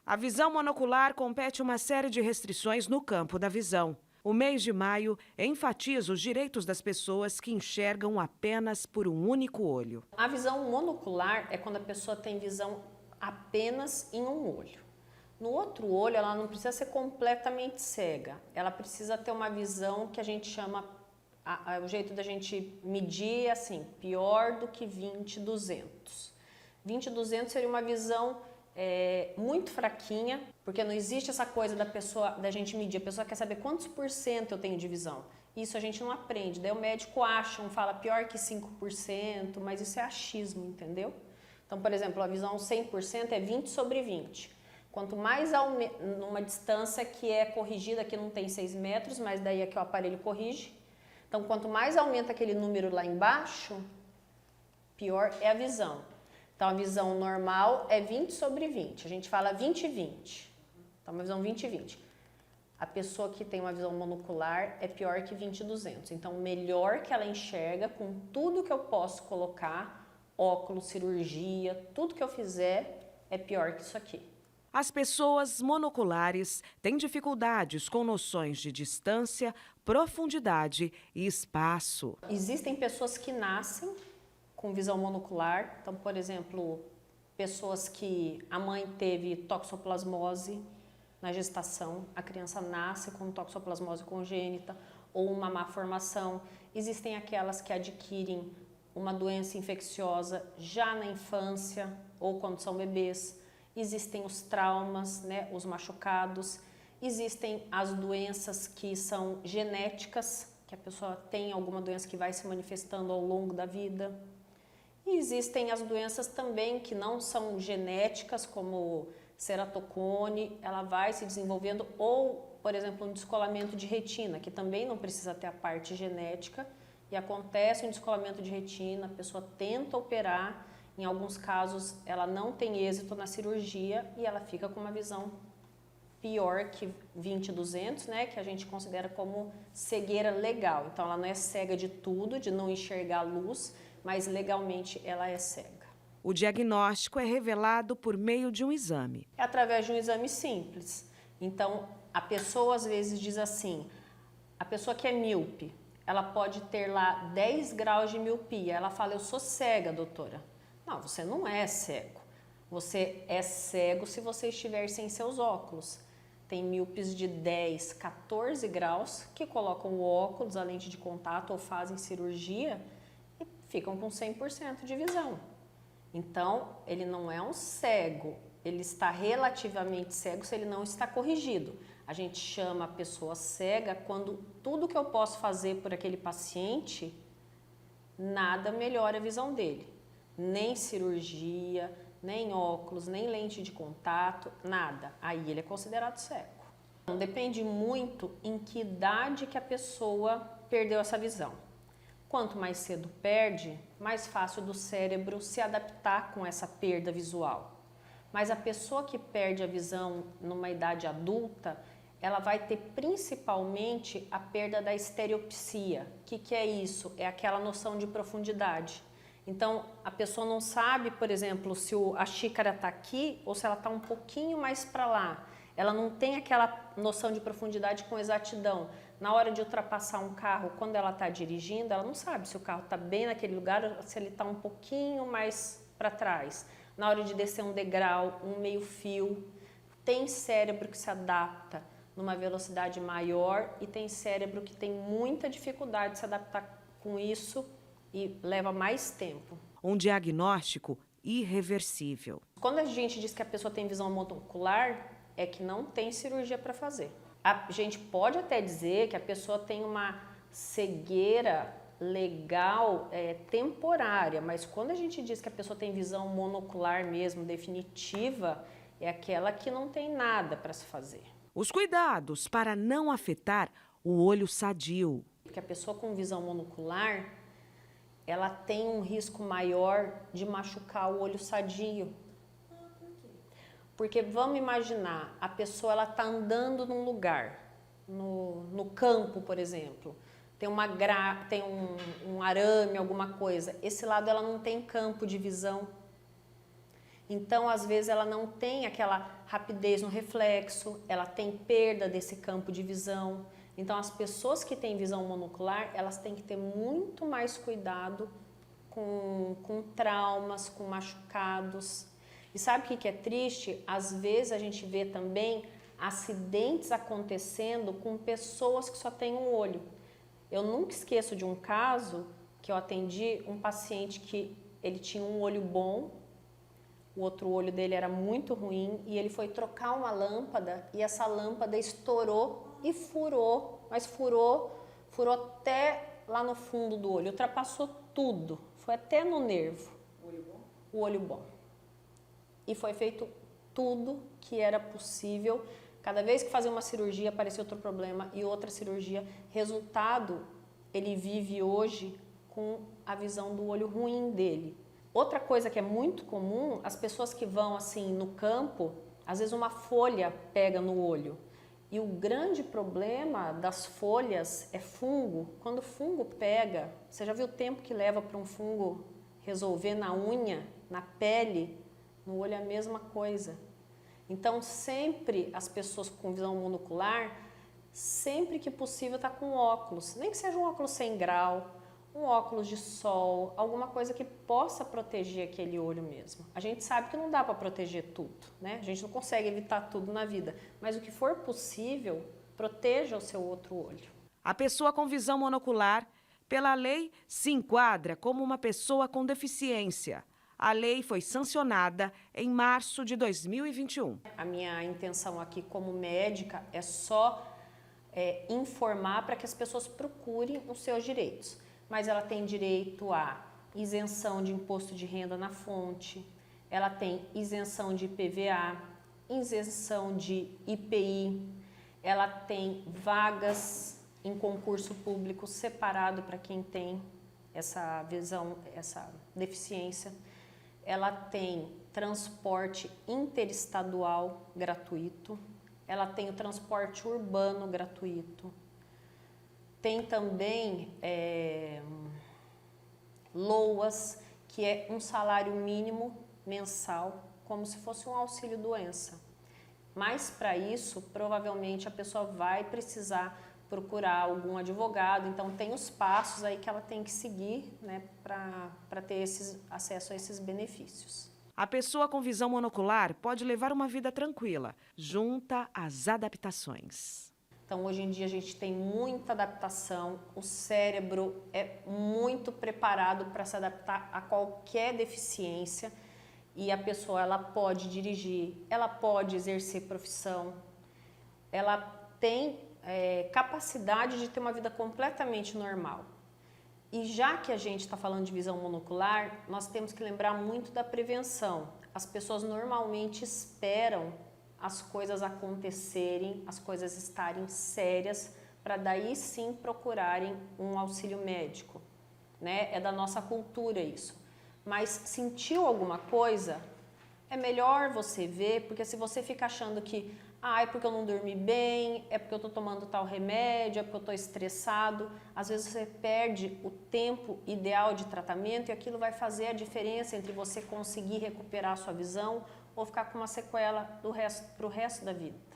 A visão monocular compete uma série de restrições no campo da visão. O mês de maio enfatiza os direitos das pessoas que enxergam apenas por um único olho. A visão monocular é quando a pessoa tem visão apenas em um olho. No outro olho, ela não precisa ser completamente cega. Ela precisa ter uma visão que a gente chama, o jeito da gente medir é assim, pior do que 20/200. 20/200 seria uma visão muito fraquinha, porque não existe essa coisa da gente medir. A pessoa quer saber quantos por cento eu tenho de visão. Isso a gente não aprende. Daí o médico fala pior que 5%, mas isso é achismo, entendeu? Então, por exemplo, a visão 100% é 20/20. Quanto mais numa distância que é corrigida, aqui não tem 6 metros, mas daí é que o aparelho corrige. Então, quanto mais aumenta aquele número lá embaixo, pior é a visão. Então, a visão normal é 20/20. A gente fala 20/20. Então, uma visão 20/20. A pessoa que tem uma visão monocular é pior que 20/200. Então, melhor que ela enxerga com tudo que eu posso colocar, óculos, cirurgia, tudo que eu fizer é pior que isso aqui. As pessoas monoculares têm dificuldades com noções de distância, profundidade e espaço. Existem pessoas que nascem com visão monocular. Então, por exemplo, pessoas que a mãe teve toxoplasmose na gestação, a criança nasce com toxoplasmose congênita ou uma má formação. Existem aquelas que adquirem uma doença infecciosa já na infância ou quando são bebês. Existem os traumas, né, os machucados. Existem as doenças que são genéticas, que a pessoa tem alguma doença que vai se manifestando ao longo da vida. E existem as doenças também que não são genéticas, como ceratocone, ela vai se desenvolvendo, ou, por exemplo, um descolamento de retina, que também não precisa ter a parte genética, e acontece um descolamento de retina, a pessoa tenta operar, em alguns casos ela não tem êxito na cirurgia e ela fica com uma visão pior que 20/200, né, que a gente considera como cegueira legal. Então ela não é cega de tudo, de não enxergar a luz, mas legalmente ela é cega. O diagnóstico é revelado por meio de um exame. É através de um exame simples. Então a pessoa às vezes diz assim, a pessoa que é míope, ela pode ter lá 10 graus de miopia. Ela fala, eu sou cega, doutora. Não, você não é cego. Você é cego se você estiver sem seus óculos. Tem míopes de 10, 14 graus que colocam o óculos, a lente de contato ou fazem cirurgia e ficam com 100% de visão. Então, ele não é um cego, ele está relativamente cego se ele não está corrigido. A gente chama a pessoa cega quando tudo que eu posso fazer por aquele paciente, nada melhora a visão dele. Nem cirurgia, nem óculos, nem lente de contato, nada. Aí ele é considerado cego. Então, depende muito em que idade que a pessoa perdeu essa visão. Quanto mais cedo perde, mais fácil do cérebro se adaptar com essa perda visual. Mas a pessoa que perde a visão numa idade adulta, ela vai ter principalmente a perda da estereopsia. O que é isso? É aquela noção de profundidade. Então, a pessoa não sabe, por exemplo, se a xícara está aqui ou se ela está um pouquinho mais para lá. Ela não tem aquela noção de profundidade com exatidão. Na hora de ultrapassar um carro, quando ela está dirigindo, ela não sabe se o carro está bem naquele lugar ou se ele está um pouquinho mais para trás. Na hora de descer um degrau, um meio fio, tem cérebro que se adapta numa velocidade maior e tem cérebro que tem muita dificuldade de se adaptar com isso e leva mais tempo. Um diagnóstico irreversível. Quando a gente diz que a pessoa tem visão monocular, é que não tem cirurgia para fazer. A gente pode até dizer que a pessoa tem uma cegueira legal temporária, mas quando a gente diz que a pessoa tem visão monocular mesmo, definitiva, é aquela que não tem nada para se fazer. Os cuidados para não afetar o olho sadio. Porque a pessoa com visão monocular, ela tem um risco maior de machucar o olho sadio. Porque vamos imaginar, a pessoa está andando num lugar, no campo, por exemplo, tem um arame, alguma coisa, esse lado ela não tem campo de visão. Então, às vezes, ela não tem aquela rapidez no reflexo, ela tem perda desse campo de visão. Então, as pessoas que têm visão monocular, elas têm que ter muito mais cuidado com traumas, com machucados. E sabe o que é triste? Às vezes, a gente vê também acidentes acontecendo com pessoas que só têm um olho. Eu nunca esqueço de um caso que eu atendi, um paciente que ele tinha um olho bom, o outro olho dele era muito ruim e ele foi trocar uma lâmpada e essa lâmpada estourou e furou, mas furou até lá no fundo do olho, ultrapassou tudo, foi até no nervo. O olho bom? O olho bom. E foi feito tudo que era possível. Cada vez que fazia uma cirurgia aparecia outro problema e outra cirurgia. Resultado, ele vive hoje com a visão do olho ruim dele. Outra coisa que é muito comum, as pessoas que vão assim no campo, às vezes uma folha pega no olho. E o grande problema das folhas é fungo. Quando o fungo pega, você já viu o tempo que leva para um fungo resolver na unha, na pele? No olho é a mesma coisa. Então, sempre as pessoas com visão monocular, sempre que possível, tá com óculos. Nem que seja um óculos 100 grau, um óculos de sol, alguma coisa que possa proteger aquele olho mesmo. A gente sabe que não dá para proteger tudo, né? A gente não consegue evitar tudo na vida, mas o que for possível, proteja o seu outro olho. A pessoa com visão monocular, pela lei, se enquadra como uma pessoa com deficiência. A lei foi sancionada em março de 2021. A minha intenção aqui como médica é só informar para que as pessoas procurem os seus direitos. Mas ela tem direito a isenção de imposto de renda na fonte, ela tem isenção de IPVA, isenção de IPI, ela tem vagas em concurso público separado para quem tem essa visão, essa deficiência. Ela tem transporte interestadual gratuito, ela tem o transporte urbano gratuito, tem também LOAS, que é um salário mínimo mensal, como se fosse um auxílio-doença. Mas para isso, provavelmente a pessoa vai precisar procurar algum advogado, então tem os passos aí que ela tem que seguir, né, para ter acesso a esses benefícios. A pessoa com visão monocular pode levar uma vida tranquila, junta às adaptações. Então, hoje em dia, a gente tem muita adaptação, o cérebro é muito preparado para se adaptar a qualquer deficiência e a pessoa ela pode dirigir, ela pode exercer profissão, ela tem capacidade de ter uma vida completamente normal. E já que a gente está falando de visão monocular, nós temos que lembrar muito da prevenção. As pessoas normalmente esperam as coisas acontecerem, as coisas estarem sérias, para daí sim procurarem um auxílio médico, né? É da nossa cultura isso. Mas sentiu alguma coisa, é melhor você ver, porque se você fica achando que é porque eu não dormi bem, é porque eu estou tomando tal remédio, é porque eu estou estressado, às vezes você perde o tempo ideal de tratamento e aquilo vai fazer a diferença entre você conseguir recuperar a sua visão ou ficar com uma sequela para o resto da vida.